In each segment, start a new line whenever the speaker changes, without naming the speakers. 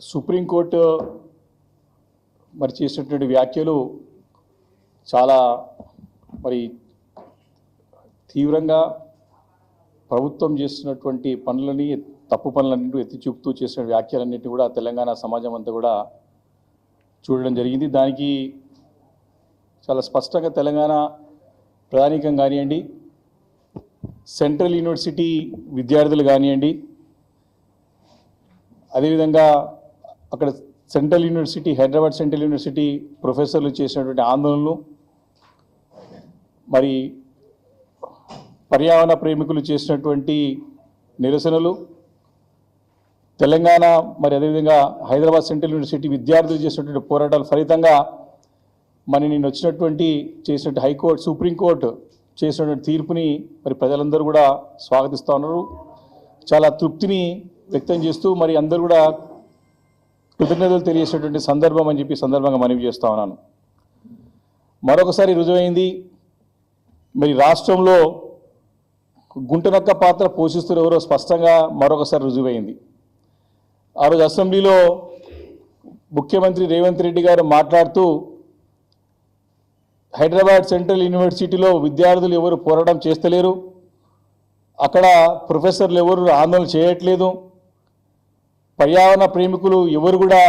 Supreme court మరి చేసినటువంటి వ్యాఖ్యలు చాలా మరి తీవ్రంగా ప్రభుత్వం చేస్తున్నటువంటి పనులని తప్పు పనులన్నింటినీ ఎత్తి చూపుతూ చేసిన వ్యాఖ్యలన్నింటినీ కూడా తెలంగాణ సమాజం అంతా కూడా చూడడం జరిగింది. దానికి చాలా స్పష్టంగా తెలంగాణ ప్రధానికం కానివ్వండి, సెంట్రల్ యూనివర్సిటీ విద్యార్థులు కానివ్వండి, అదేవిధంగా అక్కడ central university Hyderabad central university ప్రొఫెసర్లు చేసినటువంటి ఆందోళనలు, మరి పర్యావరణ ప్రేమికులు చేసినటువంటి నిరసనలు, తెలంగాణ మరి అదేవిధంగా హైదరాబాద్ సెంట్రల్ యూనివర్సిటీ విద్యార్థులు చేసినటువంటి పోరాటాల ఫలితంగా మరి నేను చేసినటువంటి హైకోర్టు సుప్రీంకోర్టు చేసినటువంటి తీర్పుని మరి ప్రజలందరూ కూడా స్వాగతిస్తూ ఉన్నారు. చాలా తృప్తిని వ్యక్తం చేస్తూ మరి అందరూ కూడా కృతజ్ఞతలు తెలియజేసేటువంటి సందర్భం అని చెప్పి సందర్భంగా మనవి చేస్తూ ఉన్నాను. మరొకసారి రుజువైంది, మరి రాష్ట్రంలో గుంటనక్క పాత్ర పోషిస్తున్న ఎవరో స్పష్టంగా మరొకసారి రుజువైంది. ఆ రోజు అసెంబ్లీలో ముఖ్యమంత్రి రేవంత్ రెడ్డి గారు మాట్లాడుతూ హైదరాబాద్ సెంట్రల్ యూనివర్సిటీలో విద్యార్థులు ఎవరు పోరాటం చేస్తలేరు, అక్కడ ప్రొఫెసర్లు ఎవరు ఆందోళన చేయట్లేదు, పర్యావరణ ప్రేమికులు ఎవరు కూడా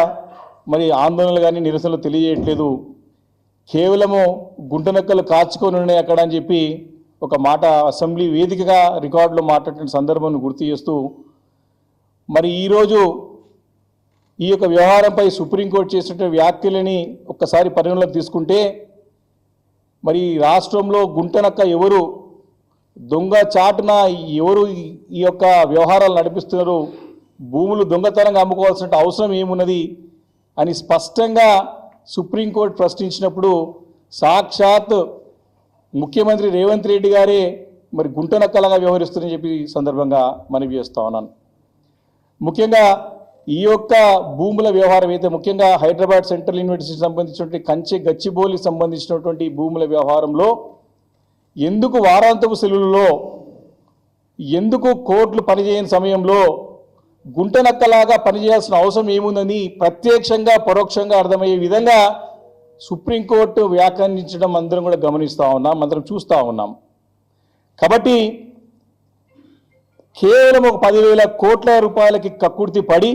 మరి ఆందోళనలు కానీ నిరసనలు తెలియజేయట్లేదు, కేవలము గుంటనక్కలు కాచుకొని ఉన్నాయి అక్కడ అని చెప్పి ఒక మాట అసెంబ్లీ వేదికగా రికార్డులో మాట్లాడిన సందర్భాన్ని గుర్తు చేస్తూ మరి ఈరోజు ఈ యొక్క వ్యవహారంపై సుప్రీంకోర్టు చేసినటువంటి వ్యాఖ్యలని ఒక్కసారి పరిగణలోకి తీసుకుంటే మరి రాష్ట్రంలో గుంటనక్క ఎవరు, దొంగ చాటున ఎవరు ఈ యొక్క వ్యవహారాలు నడిపిస్తున్నారు, భూములు దొంగతనంగా అమ్ముకోవాల్సిన అవసరం ఏమున్నది అని స్పష్టంగా సుప్రీంకోర్టు ప్రశ్నించినప్పుడు సాక్షాత్ ముఖ్యమంత్రి రేవంత్ రెడ్డి గారే మరి గుంటనక్కలాగా వ్యవహరిస్తారని చెప్పి సందర్భంగా మనవి చేస్తా ఉన్నాను. ముఖ్యంగా ఈ యొక్క భూముల వ్యవహారం అయితే ముఖ్యంగా హైదరాబాద్ సెంట్రల్ యూనివర్సిటీకి సంబంధించినటువంటి కంచె గచ్చిబౌలికి సంబంధించినటువంటి భూముల వ్యవహారంలో ఎందుకు వారాంతపు సెలవులలో, ఎందుకు కోర్టులు పనిచేయని సమయంలో గుంటనక్కలాగా పనిచేయాల్సిన అవసరం ఏముందని ప్రత్యక్షంగా పరోక్షంగా అర్థమయ్యే విధంగా సుప్రీంకోర్టు వ్యాఖ్యానించడం అందరం కూడా గమనిస్తూ ఉన్నాం, అందరం చూస్తూ ఉన్నాం. కాబట్టి కేవలం ఒక 10,000 కోట్ల రూపాయలకి కక్కుర్తి పడి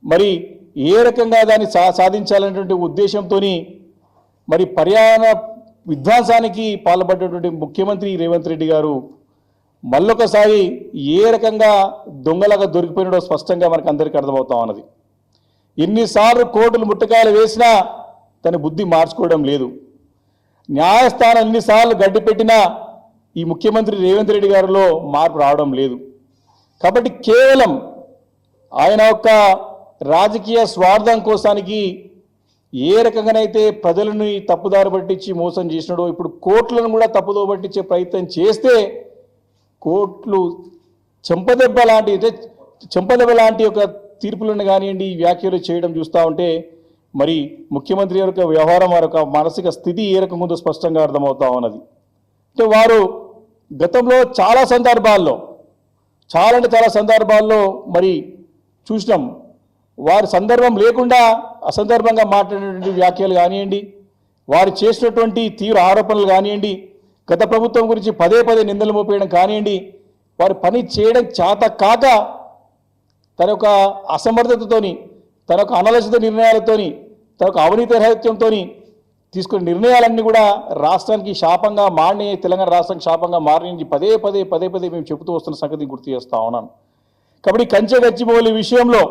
మరి ఏ రకంగా దాన్ని సాధించాలనేటువంటి ఉద్దేశంతో మరి పర్యావరణ విధ్వంసానికి పాల్పడ్డటువంటి ముఖ్యమంత్రి రేవంత్ రెడ్డి గారు మళ్ళొకసారి ఏ రకంగా దొంగలాగా దొరికిపోయినాడో స్పష్టంగా మనకు అందరికీ అర్థమవుతా ఉన్నది. ఎన్నిసార్లు కోర్టులు ముట్టకాయలు వేసినా తన బుద్ధి మార్చుకోవడం లేదు, న్యాయస్థానం ఎన్నిసార్లు గడ్డిపెట్టినా ఈ ముఖ్యమంత్రి రేవంత్ రెడ్డి గారిలో మార్పు రావడం లేదు. కాబట్టి కేవలం ఆయన యొక్క రాజకీయ స్వార్థం కోసానికి ఏ రకంగానైతే ప్రజలను తప్పుదారి పట్టించి మోసం చేసినాడో ఇప్పుడు కోర్టులను కూడా తప్పుదో పట్టించే ప్రయత్నం చేస్తే కోర్టులు చెంపదెబ్బ లాంటి యొక్క తీర్పులను కానివ్వండి వ్యాఖ్యలు చేయడం చూస్తూ ఉంటే మరి ముఖ్యమంత్రి యొక్క వ్యవహారం వారి మానసిక స్థితి ఏ రకంగా ఉందో స్పష్టంగా అర్థమవుతా ఉన్నది. అంటే వారు గతంలో చాలా సందర్భాల్లో మరి చూసినాం, వారి సందర్భం లేకుండా అసందర్భంగా మాట్లాడినటువంటి వ్యాఖ్యలు కానివ్వండి, వారు చేసినటువంటి తీవ్ర ఆరోపణలు కానివ్వండి, గత ప్రభుత్వం గురించి పదే నిందలు మోపేయడం కానివ్వండి, వారి పని చేయడం చేత కాక తన యొక్క అసమర్థతతోని, తన యొక్క అనలసిత నిర్ణయాలతోని, తన యొక్క అవినీతి రహిత్యంతో తీసుకునే నిర్ణయాలన్నీ కూడా రాష్ట్రానికి శాపంగా మారిని, తెలంగాణ రాష్ట్రానికి శాపంగా మారిని పదే మేము చెబుతూ వస్తున్న సంగతిని గుర్తు చేస్తా ఉన్నాను. కాబట్టి కంచె గచ్చిబౌలి విషయంలో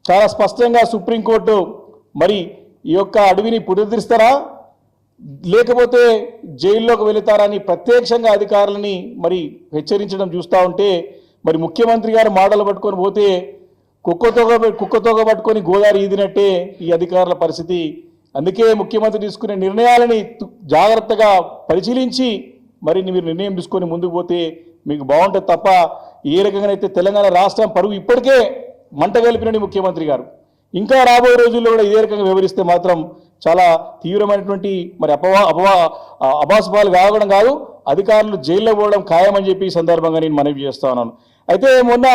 చాలా స్పష్టంగా సుప్రీంకోర్టు మరి ఈ యొక్క అడవిని పునరుద్ధరిస్తారా లేకపోతే జైల్లోకి వెళతారని ప్రత్యక్షంగా అధికారులని మరి హెచ్చరించడం చూస్తూ ఉంటే మరి ముఖ్యమంత్రి గారు మాటలు పట్టుకొని పోతే కుక్కతోగ పట్టుకొని గోదావరి ఈదినట్టే ఈ అధికారుల పరిస్థితి. అందుకే ముఖ్యమంత్రి తీసుకునే నిర్ణయాలని జాగ్రత్తగా పరిశీలించి మరి మీరు నిర్ణయం తీసుకొని ముందుకు పోతే మీకు బాగుంటుంది తప్ప ఏ రకంగానైతే తెలంగాణ రాష్ట్రం పరువు ఇప్పటికే మంట కలిపినని ముఖ్యమంత్రి గారు ఇంకా రాబోయే రోజుల్లో కూడా ఇదే రకంగా వివరిస్తే మాత్రం చాలా తీవ్రమైనటువంటి మరి అభాసుపాలు కావడం కాదు, అధికారులు జైల్లో పోవడం ఖాయమని చెప్పి ఈ సందర్భంగా నేను మనవి చేస్తా ఉన్నాను. అయితే మొన్న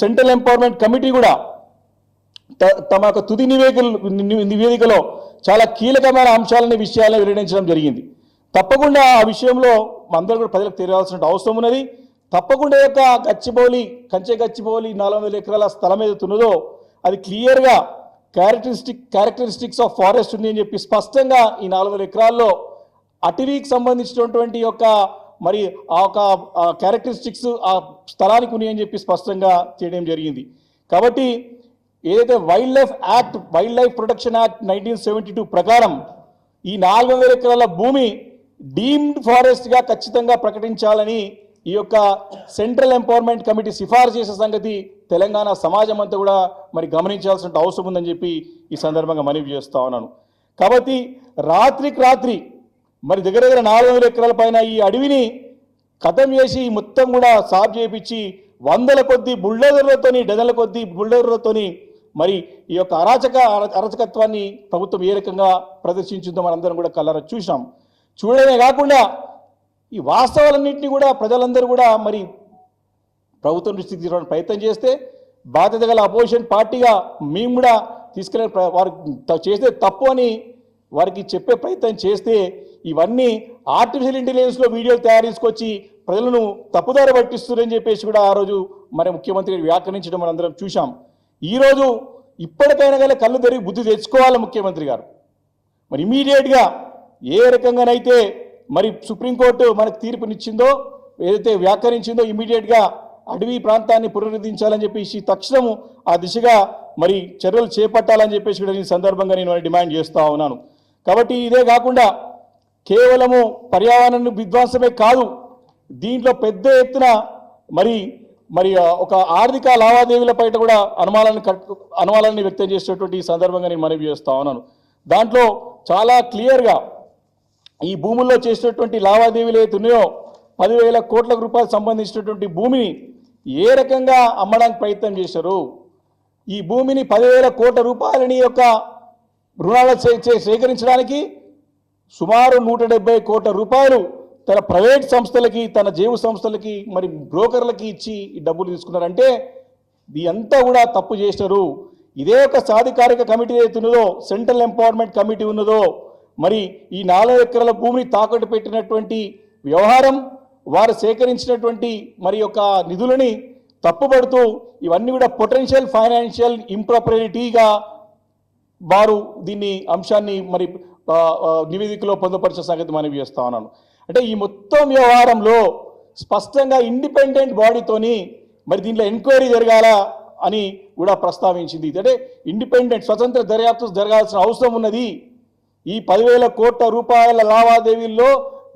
సెంట్రల్ ఎంపవర్మెంట్ కమిటీ కూడా తమ యొక్క తుది నివేదికలో చాలా కీలకమైన అంశాలని విషయాలను వెల్లడించడం జరిగింది. తప్పకుండా ఆ విషయంలో అందరూ కూడా ప్రజలకు తెలియాల్సిన అవసరం ఉన్నది. తప్పకుండా యొక్క గచ్చిబౌలి 400 ఎకరాల స్థలం ఏదైతున్నదో అది క్లియర్గా క్యారెక్టరిస్టిక్స్ ఆఫ్ ఫారెస్ట్ ఉంది అని చెప్పి స్పష్టంగా ఈ 400 ఎకరాల్లో అటవీకి సంబంధించినటువంటి యొక్క మరి ఆ యొక్క క్యారెక్టరిస్టిక్స్ ఆ స్థలానికి ఉన్నాయి అని చెప్పి స్పష్టంగా చేయడం జరిగింది. కాబట్టి ఏదైతే వైల్డ్ లైఫ్ ప్రొటెక్షన్ యాక్ట్ 1972 ప్రకారం ఈ 400 ఎకరాల భూమి డీమ్డ్ ఫారెస్ట్గా ఖచ్చితంగా ప్రకటించాలని ఈ యొక్క సెంట్రల్ ఎంపవర్మెంట్ కమిటీ సిఫార్సు చేసే సంగతి తెలంగాణ సమాజం అంతా కూడా మరి గమనించాల్సిన అవసరం ఉందని చెప్పి ఈ సందర్భంగా మనవి చేస్తా ఉన్నాను. కాబట్టి రాత్రికి రాత్రి మరి దగ్గర 400 ఎకరాల పైన ఈ అడవిని ఖతం చేసి మొత్తం కూడా సాఫ్ చేయించి వందల కొద్ది బుల్డోజర్లతోని డజన్ల కొద్ది బుల్డోజర్లతోని మరి ఈ యొక్క అరాచకత్వాన్ని ప్రభుత్వం ఏ రకంగా ప్రదర్శించిందో మనందరం కూడా కళ్ళారా చూసాం. చూడడమే కాకుండా ఈ వాస్తవాలన్నింటినీ కూడా ప్రజలందరూ కూడా మరి ప్రభుత్వం దృష్టికి తీసుకోవడానికి ప్రయత్నం చేస్తే బాధ్యత గల అపోజిషన్ పార్టీగా మేము కూడా తీసుకెళ్ళే వారు చేస్తే తప్పు అని వారికి చెప్పే ప్రయత్నం చేస్తే ఇవన్నీ ఆర్టిఫిషియల్ ఇంటెలిజెన్స్లో వీడియోలు తయారు చేసుకొచ్చి ప్రజలను తప్పుదారి పట్టిస్తున్నారని చెప్పేసి కూడా ఆ రోజు మరి ముఖ్యమంత్రి వ్యాఖ్యానించడం మనందరం చూసాం. ఈరోజు ఇప్పటికైనా కానీ కళ్ళు తెరిగి బుద్ధి తెచ్చుకోవాలి ముఖ్యమంత్రి గారు. మరి ఇమీడియట్గా ఏ రకంగానైతే మరి సుప్రీంకోర్టు మనకు తీర్పునిచ్చిందో ఏదైతే వ్యాఖ్యానించిందో ఇమీడియట్గా అడవి ప్రాంతాన్ని పునరుద్ధరించాలని చెప్పేసి తక్షణము ఆ దిశగా మరి చర్యలు చేపట్టాలని చెప్పేసి కూడా ఈ సందర్భంగా నేను డిమాండ్ చేస్తూ ఉన్నాను. కాబట్టి ఇదే కాకుండా కేవలము పర్యావరణ విధ్వంసమే కాదు, దీంట్లో పెద్ద ఎత్తున మరి ఒక ఆర్థిక లావాదేవీల పైన కూడా అనుమానాన్ని వ్యక్తం చేసేటువంటి ఈ సందర్భంగా నేను మనవి చేస్తూ ఉన్నాను. దాంట్లో చాలా క్లియర్గా ఈ భూముల్లో చేసినటువంటి లావాదేవీలు ఏవైతే ఉన్నాయో 10,000 కోట్ల రూపాయలకు సంబంధించినటువంటి భూమిని ఏ రకంగా అమ్మడానికి ప్రయత్నం చేశారు, ఈ భూమిని 10,000 కోట్ల రూపాయలని యొక్క రుణాలు సేకరించడానికి సుమారు 170 కోట్ల రూపాయలు తన ప్రైవేట్ సంస్థలకి తన జేబు సంస్థలకి మరి బ్రోకర్లకి ఇచ్చి ఈ డబ్బులు తీసుకున్నారంటే ఇది అంతా కూడా తప్పు చేశారు. ఇదే ఒక సాధికారిక కమిటీ ఏదైతున్నదో సెంట్రల్ ఎంపవర్మెంట్ కమిటీ ఉన్నదో మరి ఈ 4 ఎకరాల భూమిని తాకట్టు పెట్టినటువంటి వ్యవహారం వారు సేకరించినటువంటి మరి యొక్క నిధులని తప్పుపడుతూ ఇవన్నీ కూడా పొటెన్షియల్ ఫైనాన్షియల్ ఇంప్రాపరిటీగా వారు దీన్ని అంశాన్ని మరి నివేదికలో పొందుపరిచిన సంగతి మనవి చేస్తా ఉన్నాను. అంటే ఈ మొత్తం వ్యవహారంలో స్పష్టంగా ఇండిపెండెంట్ బాడీతోని మరి దీంట్లో ఎంక్వైరీ జరగాల అని కూడా ప్రస్తావించింది. అంటే ఇండిపెండెంట్ స్వతంత్ర దర్యాప్తు జరగాల్సిన అవసరం ఉన్నది. ఈ 10,000 కోట్ల రూపాయల లావాదేవీల్లో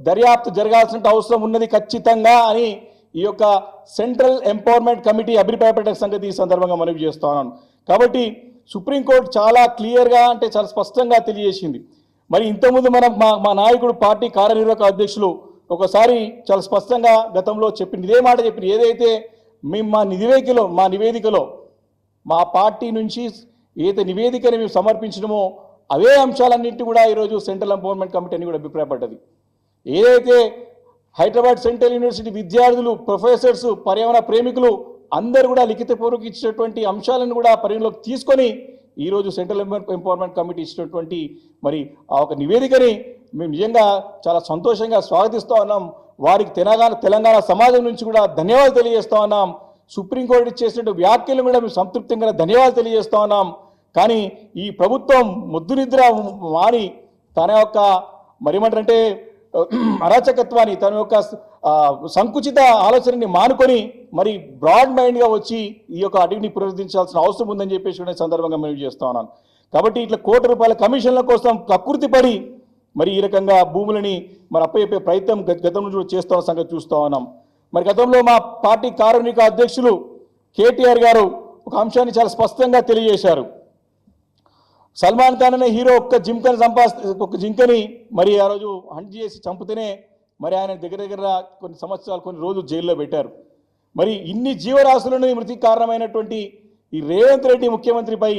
దర్యాప్తు జరగాల్సిన అవసరం ఉన్నది ఖచ్చితంగా అని ఈ యొక్క సెంట్రల్ ఎంపవర్మెంట్ కమిటీ అభిప్రాయపడే సంగతి ఈ సందర్భంగా మనవి చేస్తా ఉన్నాను. కాబట్టి సుప్రీంకోర్టు చాలా క్లియర్గా అంటే చాలా స్పష్టంగా తెలియజేసింది. మరి ఇంతకుముందు మా నాయకుడు పార్టీ కార్యనిర్వాహక అధ్యక్షులు ఒకసారి చాలా స్పష్టంగా గతంలో చెప్పింది ఇదే మాట చెప్పింది. ఏదైతే మేము మా నివేదికలో మా పార్టీ నుంచి ఏదైతే నివేదికని మేము సమర్పించడమో అవే అంశాలన్నింటి కూడా ఈరోజు సెంట్రల్ ఎంపవర్మెంట్ కమిటీ అని కూడా అభిప్రాయపడ్డది. ఏదైతే హైదరాబాద్ సెంట్రల్ యూనివర్సిటీ విద్యార్థులు ప్రొఫెసర్స్ పర్యావరణ ప్రేమికులు అందరూ కూడా లిఖితపూర్వక ఇచ్చినటువంటి అంశాలను కూడా పరిగణలోకి తీసుకొని ఈరోజు సెంట్రల్ ఎంపవర్మెంట్ కమిటీ ఇచ్చినటువంటి మరి ఆ ఒక నివేదికని మేము నిజంగా చాలా సంతోషంగా స్వాగతిస్తూ ఉన్నాం. వారికి తెలంగాణ సమాజం నుంచి కూడా ధన్యవాదాలు తెలియజేస్తూ ఉన్నాం. సుప్రీంకోర్టు చేసినటువంటి వ్యాఖ్యలను కూడా మేము సంతృప్తిగా ధన్యవాదాలు తెలియజేస్తూ ఉన్నాం. కానీ ఈ ప్రభుత్వం ముద్దు నిద్ర మాని తన యొక్క మరేమంటారంటే అరాచకత్వాన్ని తన యొక్క సంకుచిత ఆలోచనని మానుకొని మరి బ్రాడ్ మైండ్గా వచ్చి ఈ యొక్క అడవిని పునరుద్ధరించాల్సిన అవసరం ఉందని చెప్పేసి కూడా సందర్భంగా మేము చేస్తూ ఉన్నాను. కాబట్టి ఇట్లా కోట్ల రూపాయల కమిషన్ల కోసం కక్కుర్తి పడి మరి ఈ రకంగా భూములని మరి అప్పయ్యే ప్రయత్నం గతంలో కూడా చేస్తున్న సంగతి చూస్తూ ఉన్నాం. మరి గతంలో మా పార్టీ కార్యనిర్వాహక అధ్యక్షులు కేటీఆర్ గారు ఒక అంశాన్ని చాలా స్పష్టంగా తెలియజేశారు. సల్మాన్ ఖాన్ అనే హీరో ఒక్క జింకని మరి ఆ రోజు హంట్ చేసి చంపితేనే మరి ఆయన దగ్గర కొన్ని సంవత్సరాలు కొన్ని రోజులు జైల్లో పెట్టారు. మరి ఇన్ని జీవరాశులను మృతికి కారణమైనటువంటి ఈ రేవంత్ రెడ్డి ముఖ్యమంత్రిపై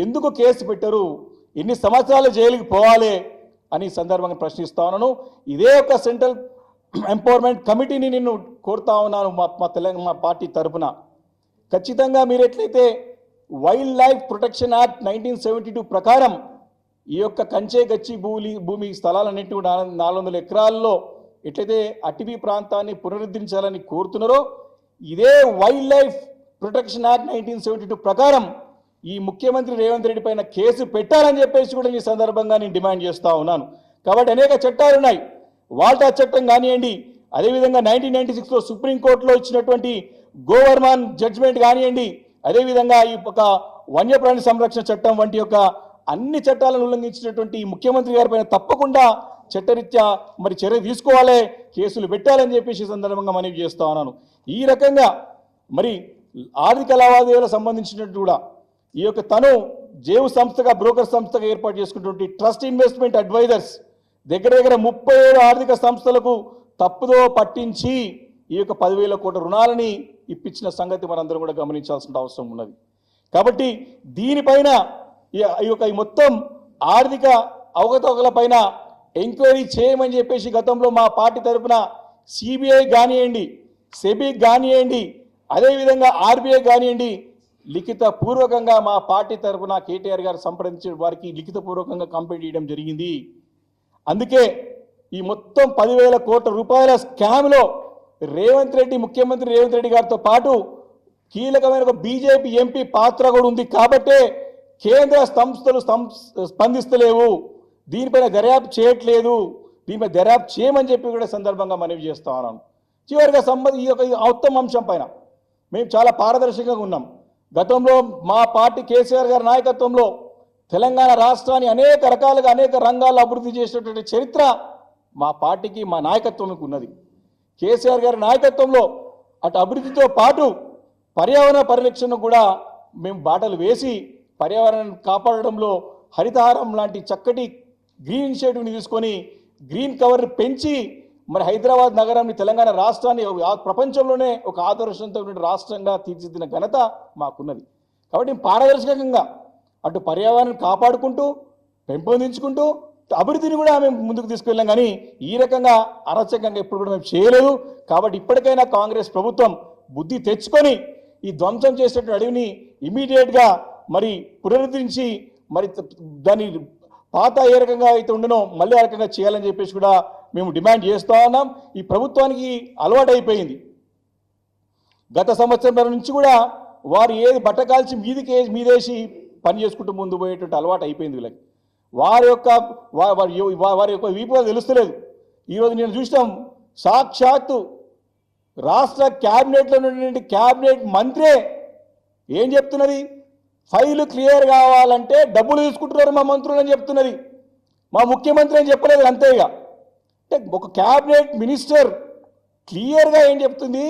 ఎందుకు కేసు పెట్టరు, ఎన్ని సంవత్సరాలు జైలుకి పోవాలి అని సందర్భంగా ప్రశ్నిస్తా ఉన్నాను. ఇదే ఒక సెంట్రల్ ఎంపవర్మెంట్ కమిటీని నేను కోరుతా ఉన్నాను మా పార్టీ తరఫున. ఖచ్చితంగా మీరు ఎట్లయితే వైల్డ్ లైఫ్ ప్రొటెక్షన్ యాక్ట్ 1972 ప్రకారం ఈ యొక్క కంచే గచ్చి భూమి స్థలాలన్నింటి 400 ఎకరాల్లో ఎట్లయితే అటవీ ప్రాంతాన్ని పునరుద్ధరించాలని కోరుతున్నారో ఇదే వైల్డ్ లైఫ్ ప్రొటెక్షన్ యాక్ట్ 1972 ప్రకారం ఈ ముఖ్యమంత్రి రేవంత్ రెడ్డి పైన కేసు పెట్టాలని చెప్పేసి కూడా ఈ సందర్భంగా నేను డిమాండ్ చేస్తూ ఉన్నాను. కాబట్టి అనేక చట్టాలు ఉన్నాయి. వాల్టా చట్టం కానివ్వండి, అదేవిధంగా 1996లో సుప్రీంకోర్టులో ఇచ్చినటువంటి గోవర్మాన్ జడ్జిమెంట్ కానివ్వండి, అదేవిధంగా ఈ ఒక వన్యప్రాణి సంరక్షణ చట్టం వంటి యొక్క అన్ని చట్టాలను ఉల్లంఘించినటువంటి ముఖ్యమంత్రి గారి పైన తప్పకుండా చట్టరీత్యా మరి చర్య తీసుకోవాలి, కేసులు పెట్టాలని చెప్పేసి సందర్భంగా మనవి చేస్తా ఉన్నాను. ఈ రకంగా మరి ఆర్థిక లావాదేవీలకు సంబంధించినట్టు కూడా ఈ యొక్క తను జేవు సంస్థగా బ్రోకర్ సంస్థగా ఏర్పాటు చేసుకున్నటువంటి ట్రస్ట్ ఇన్వెస్ట్మెంట్ అడ్వైజర్స్ దగ్గర 37 ఆర్థిక సంస్థలకు తప్పుదో పట్టించి ఈ యొక్క 10,000 కోట్ల రుణాలని ఇప్పించిన సంగతి మనందరం కూడా గమనించాల్సిన అవసరం ఉన్నది. కాబట్టి దీనిపైన ఈ మొత్తం ఆర్థిక అవకతవకల పైన ఎంక్వైరీ చేయమని చెప్పేసి గతంలో మా పార్టీ తరఫున సిబిఐ కానివ్వండి, సెబీ కానివ్వండి, అదేవిధంగా ఆర్బీఐ కానివ్వండి లిఖిత పూర్వకంగా మా పార్టీ తరఫున కేటీఆర్ గారు సంప్రదించిన వారికి లిఖిత పూర్వకంగా కంప్లైంట్ చేయడం జరిగింది. అందుకే ఈ మొత్తం 10,000 కోట్ల రూపాయల స్కామ్లో ముఖ్యమంత్రి రేవంత్ రెడ్డి గారితో పాటు కీలకమైన ఒక బీజేపీ ఎంపీ పాత్ర కూడా ఉంది. కాబట్టే కేంద్ర సంస్థలు స్పందిస్తలేవు, దీనిపైన దర్యాప్తు చేయట్లేదు, దీనిపై దర్యాప్తు చేయమని చెప్పి కూడా సందర్భంగా మనవి చేస్తా ఉన్నాను. చివరిగా ఈ యొక్క మొత్తం అంశం పైన మేము చాలా పారదర్శకంగా ఉన్నాం. గతంలో మా పార్టీ కేసీఆర్ గారి నాయకత్వంలో తెలంగాణ రాష్ట్రాన్ని అనేక రకాలుగా అనేక రంగాల్లో అభివృద్ధి చేసినటువంటి చరిత్ర మా పార్టీకి మా నాయకత్వంకి ఉన్నది. కేసీఆర్ గారి నాయకత్వంలో అటు అభివృద్ధితో పాటు పర్యావరణ పరిరక్షణ కూడా మేము బాటలు వేసి పర్యావరణాన్ని కాపాడడంలో హరితహారం లాంటి చక్కటి గ్రీన్ ఇనిషియేటివ్ని తీసుకొని గ్రీన్ కవర్ని పెంచి మరి హైదరాబాద్ నగరాన్ని తెలంగాణ రాష్ట్రాన్ని ప్రపంచంలోనే ఒక ఆదర్శంతో రాష్ట్రంగా తీర్చిదిద్దిన ఘనత మాకున్నది. కాబట్టి పారదర్శకంగా అటు పర్యావరణాన్ని కాపాడుకుంటూ పెంపొందించుకుంటూ అభివృద్ధిని కూడా మేము ముందుకు తీసుకెళ్ళాం. కానీ ఈ రకంగా అరాచకంగా ఎప్పుడు కూడా మేము చేయలేదు. కాబట్టి ఇప్పటికైనా కాంగ్రెస్ ప్రభుత్వం బుద్ధి తెచ్చుకొని ఈ ధ్వంసం చేసేటువంటి అడవిని ఇమీడియట్గా మరి పునరుద్ధరించి మరి దాని పాత ఏ రకంగా అయితే ఉండనో మళ్ళీ ఆ రకంగా చేయాలని చెప్పేసి కూడా మేము డిమాండ్ చేస్తూ ఉన్నాం. ఈ ప్రభుత్వానికి అలవాటు అయిపోయింది. గత సంవత్సరం నుంచి కూడా వారు ఏది బట్టకాల్చి మీదేసి పని చేసుకుంటూ ముందు పోయేటువంటి అలవాటు అయిపోయింది వీళ్ళకి. వారి యొక్క వీపుగా తెలుస్తలేదు. ఈరోజు నేను చూసినాం, సాక్షాత్తు రాష్ట్ర క్యాబినెట్లో ఉన్నటువంటి క్యాబినెట్ మంత్రే ఏం చెప్తున్నది, ఫైలు క్లియర్ కావాలంటే డబ్బులు తీసుకుంటున్నారు మా మంత్రులు అని చెప్తున్నది. మా ముఖ్యమంత్రి అని చెప్పలేదు. అంతేగా అంటే ఒక క్యాబినెట్ మినిస్టర్ క్లియర్గా ఏం చెప్తుంది,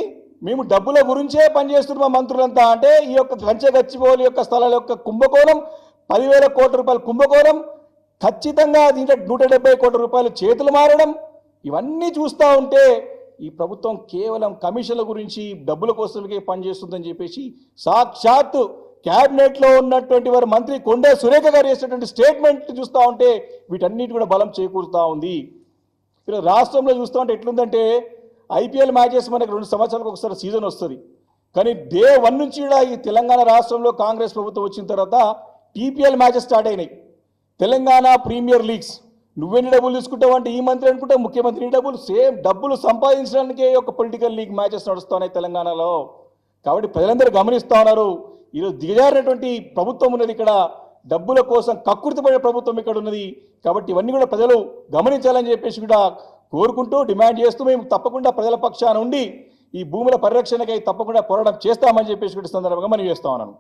మేము డబ్బుల గురించే పనిచేస్తున్న మా మంత్రులంతా. అంటే ఈ యొక్క గచ్చిబౌలి యొక్క స్థలాల యొక్క కుంభకోణం 10,000 కోట్ల రూపాయల కుంభకోణం, ఖచ్చితంగా దీంట్లో 170 కోట్ల రూపాయలు చేతులు మారడం, ఇవన్నీ చూస్తూ ఉంటే ఈ ప్రభుత్వం కేవలం కమిషన్ల గురించి డబ్బుల కోసమే పనిచేస్తుందని చెప్పేసి సాక్షాత్తు క్యాబినెట్లో ఉన్నటువంటి వారు మంత్రి కొండా సురేఖ గారు చేసినటువంటి స్టేట్మెంట్ చూస్తూ ఉంటే వీటన్నిటి కూడా బలం చేకూరుతూ ఉంది. ఇలా రాష్ట్రంలో చూస్తూ ఉంటే ఎట్లుందంటే ఐపీఎల్ మ్యాచెస్ మనకు 2 సంవత్సరాలకు ఒకసారి సీజన్ వస్తుంది. కానీ డే 1 నుంచి కూడా ఈ తెలంగాణ రాష్ట్రంలో కాంగ్రెస్ ప్రభుత్వం వచ్చిన తర్వాత టీపీఎల్ మ్యాచెస్ స్టార్ట్ అయినాయి. Telangana premier leagues. నువ్వెన్ని డబ్బులు తీసుకుంటావు అంటే ఈ మంత్రి అనుకుంటా, ముఖ్యమంత్రి డబ్బులు సేమ్ డబ్బులు సంపాదించడానికే ఒక పొలిటికల్ లీగ్ మ్యాచెస్ నడుస్తున్నాయి తెలంగాణలో. కాబట్టి ప్రజలందరూ గమనిస్తూ ఉన్నారు, ఈరోజు దిగజారినటువంటి ప్రభుత్వం ఉన్నది ఇక్కడ, డబ్బుల కోసం కక్కుర్తిపడే ప్రభుత్వం ఇక్కడ ఉన్నది. కాబట్టి ఇవన్నీ కూడా ప్రజలు గమనించాలని చెప్పేసి కూడా కోరుకుంటూ డిమాండ్ చేస్తూ మేము తప్పకుండా ప్రజల పక్షాన ఉండి ఈ భూముల పరిరక్షణకై తప్పకుండా పోరాటం చేస్తామని చెప్పేసి కూడా సందర్భంగా మనం చేస్తా ఉన్నాను.